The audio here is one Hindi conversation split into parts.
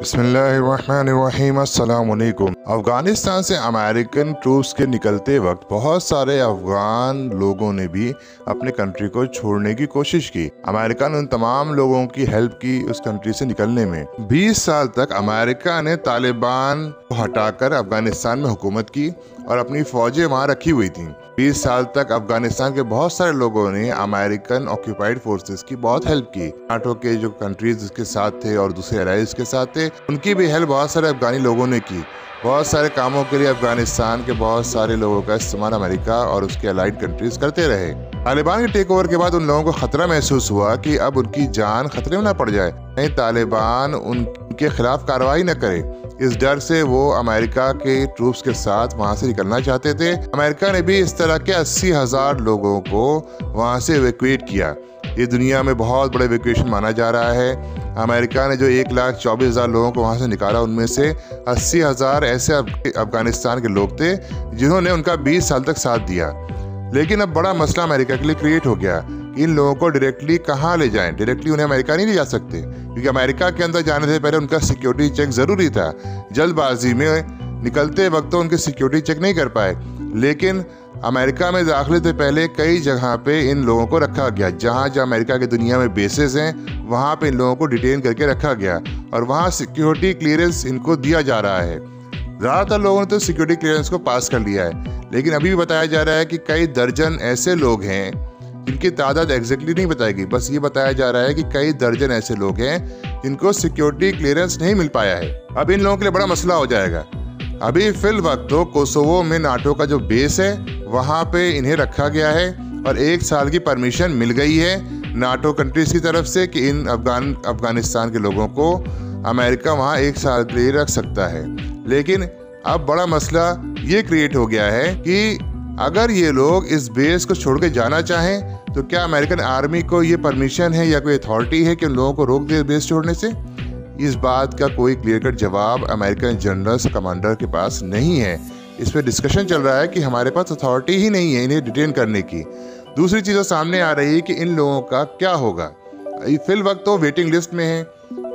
बिस्मिल्लाहिर्रहमानिर्रहीम। अस्सलाम वालेकुम। अफ़गानिस्तान से अमेरिकन ट्रूप्स के निकलते वक्त बहुत सारे अफ़गान लोगों ने भी अपने कंट्री को छोड़ने की कोशिश की। अमेरिका ने उन तमाम लोगों की हेल्प की उस कंट्री से निकलने में। 20 साल तक अमेरिका ने तालिबान को हटाकर अफ़गानिस्तान में हुकूमत की और अपनी फ़ौजें वहाँ रखी हुई थी। 20 साल तक अफ़गानिस्तान के बहुत सारे लोगों ने अमेरिकन ऑक्यूपाइड फोर्सेस की बहुत हेल्प की। नाटो के जो कंट्रीज उसके साथ थे और दूसरे एलाइज के साथ थे, उनकी भी हेल्प बहुत सारे अफ़गानी लोगों ने की। बहुत सारे कामों के लिए अफ़गानिस्तान के बहुत सारे लोगों का इस्तेमाल अमेरिका और उसके अलाइड कंट्रीज करते रहे। तालिबान के टेक ओवर के बाद उन लोगों को खतरा महसूस हुआ कि अब उनकी जान खतरे में न पड़ जाए, कहीं तालिबान उनके खिलाफ कार्रवाई न करे। इस डर से वो अमेरिका के ट्रूप्स के साथ वहाँ से निकलना चाहते थे। अमेरिका ने भी इस तरह के 80,000 लोगों को वहाँ से इवैक्यूएट किया। ये दुनिया में बहुत बड़ा इवैक्यूएशन माना जा रहा है। अमेरिका ने जो 1,24,000 लोगों को वहाँ से निकाला, उनमें से 80,000 ऐसे अफगानिस्तान के लोग थे जिन्होंने उनका 20 साल तक साथ दिया। लेकिन अब बड़ा मसला अमेरिका के लिए क्रिएट हो गया। इन लोगों को डायरेक्टली कहाँ ले जाएं? डायरेक्टली उन्हें अमेरिका नहीं ले जा सकते, क्योंकि अमेरिका के अंदर जाने से पहले उनका सिक्योरिटी चेक ज़रूरी था। जल्दबाजी में निकलते वक्त तो उनके सिक्योरिटी चेक नहीं कर पाए, लेकिन अमेरिका में दाखिले से पहले कई जगह पे इन लोगों को रखा गया। जहाँ जहाँ अमेरिका की दुनिया में बेसेस हैं, वहाँ पे इन लोगों को डिटेन करके रखा गया और वहाँ सिक्योरिटी क्लियरेंस इनको दिया जा रहा है। ज़्यादातर लोगों ने तो सिक्योरिटी क्लियरेंस को पास कर लिया है, लेकिन अभी भी बताया जा रहा है कि कई दर्जन ऐसे लोग हैं जिनकी तादाद एग्जैक्टली नहीं बताई गई। बस ये बताया जा रहा है कि कई दर्जन ऐसे लोग हैं जिनको सिक्योरिटी क्लियरेंस नहीं मिल पाया है। अब इन लोगों के लिए बड़ा मसला हो जाएगा। अभी फिल वक्त तो कोसोवो में नाटो का जो बेस है वहाँ पे इन्हें रखा गया है और 1 साल की परमिशन मिल गई है नाटो कंट्रीज की तरफ से कि इन अफगानिस्तान के लोगों को अमेरिका वहाँ 1 साल के लिए रख सकता है। लेकिन अब बड़ा मसला ये क्रिएट हो गया है कि अगर ये लोग इस बेस को छोड़ के जाना चाहें तो क्या अमेरिकन आर्मी को ये परमिशन है या कोई अथॉरिटी है कि उन लोगों को रोक दे बेस छोड़ने से? इस बात का कोई क्लियर कट जवाब अमेरिकन जनरल्स कमांडर के पास नहीं है। इस पर डिस्कशन चल रहा है कि हमारे पास अथॉरिटी ही नहीं है इन्हें डिटेन करने की। दूसरी चीज़ सामने आ रही है कि इन लोगों का क्या होगा। फिल वक्त तो वेटिंग लिस्ट में है,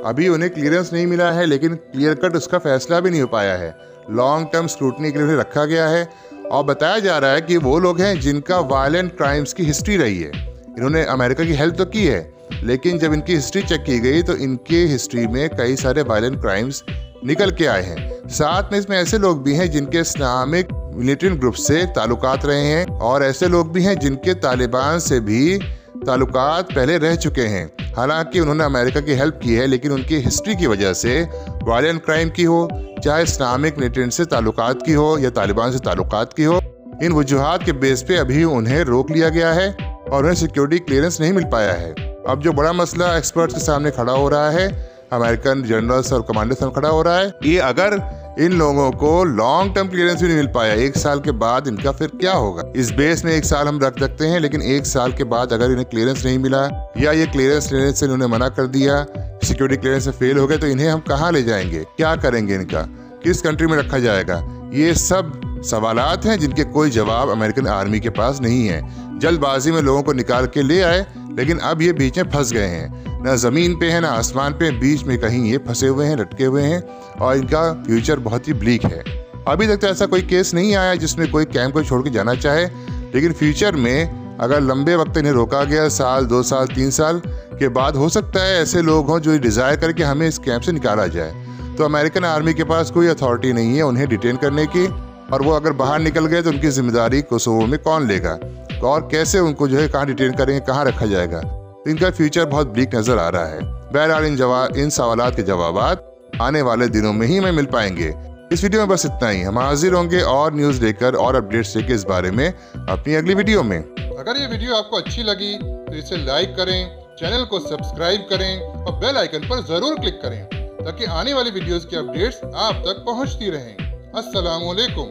अभी उन्हें क्लियरेंस नहीं मिला है, लेकिन क्लियर कट उसका फैसला भी नहीं हो पाया है। लॉन्ग टर्म स्क्रूटनी के लिए रखा गया है और बताया जा रहा है कि वो लोग हैं जिनका वायलेंट क्राइम्स की हिस्ट्री रही है। इन्होंने अमेरिका की हेल्प तो की है, लेकिन जब इनकी हिस्ट्री चेक की गई तो इनके हिस्ट्री में कई सारे वायलेंट क्राइम्स निकल के आए हैं। साथ में इसमें ऐसे लोग भी हैं जिनके इस्लामिक मिलिटेंट ग्रुप से ताल्लुकात रहे हैं और ऐसे लोग भी हैं जिनके तालिबान से भी ताल्लुकात पहले रह चुके हैं। हालांकि उन्होंने अमेरिका की हेल्प की है, लेकिन उनकी हिस्ट्री की वजह से वायलेंट क्राइम की हो, चाहे इस्लामिक मिलिटेंट से ताल्लुकात की हो या तालिबान से ताल्लुकात की हो, इन वजूहात के बेस पे अभी उन्हें रोक लिया गया है और उन्हें सिक्योरिटी क्लियरेंस नहीं मिल पाया है। अब जो बड़ा मसला एक्सपर्ट्स के सामने खड़ा हो रहा है, अमेरिकन जनरल्स और कमांडर्स सामने खड़ा हो रहा है, ये अगर इन लोगों को लॉन्ग टर्म क्लियरेंस भी नहीं मिल पाया 1 साल के बाद, इनका फिर क्या होगा? इस बेस में 1 साल हम रख सकते हैं, लेकिन 1 साल के बाद अगर इन्हें क्लियरेंस नहीं मिला या ये क्लियरेंस लेने से इन्होंने मना कर दिया, सिक्योरिटी क्लियरेंस से फेल हो गए, तो इन्हें हम कहाँ ले जाएंगे? क्या करेंगे? इनका किस कंट्री में रखा जाएगा? ये सब सवालात हैं जिनके कोई जवाब अमेरिकन आर्मी के पास नहीं है। जल्दबाजी में लोगों को निकाल के ले आए, लेकिन अब ये बीच में फंस गए हैं। ना ज़मीन पे है ना आसमान पे, बीच में कहीं ये फंसे हुए हैं, लटके हुए हैं और इनका फ्यूचर बहुत ही ब्लीक है। अभी तक तो ऐसा कोई केस नहीं आया जिसमें कोई कैंप को छोड़ के जाना चाहे, लेकिन फ्यूचर में अगर लंबे वक्त इन्हें रोका गया, 1 साल 2 साल 3 साल के बाद, हो सकता है ऐसे लोग हों जो डिज़ायर करके हमें इस कैंप से निकाला जाए। तो अमेरिकन आर्मी के पास कोई अथॉरिटी नहीं है उन्हें डिटेन करने की, और वो अगर बाहर निकल गए तो उनकी जिम्मेदारी कोसोवो में कौन लेगा और कैसे उनको जो है कहाँ डिटेन करेंगे, कहाँ रखा जाएगा? तो इनका फ्यूचर बहुत ब्लीक नजर आ रहा है। बहरहाल इन सवालात के जवाबात आने वाले दिनों में ही हमें मिल पाएंगे। इस वीडियो में बस इतना ही। हम हाजिर होंगे और न्यूज़ लेकर और अपडेट्स लेकर इस बारे में अपनी अगली वीडियो में। अगर ये वीडियो आपको अच्छी लगी तो इसे लाइक करें, चैनल को सब्सक्राइब करें और बेल आइकन पर जरूर क्लिक करें ताकि आने वाली वीडियोस की अपडेट्स आप तक पहुंचती रहें। अस्सलाम वालेकुम।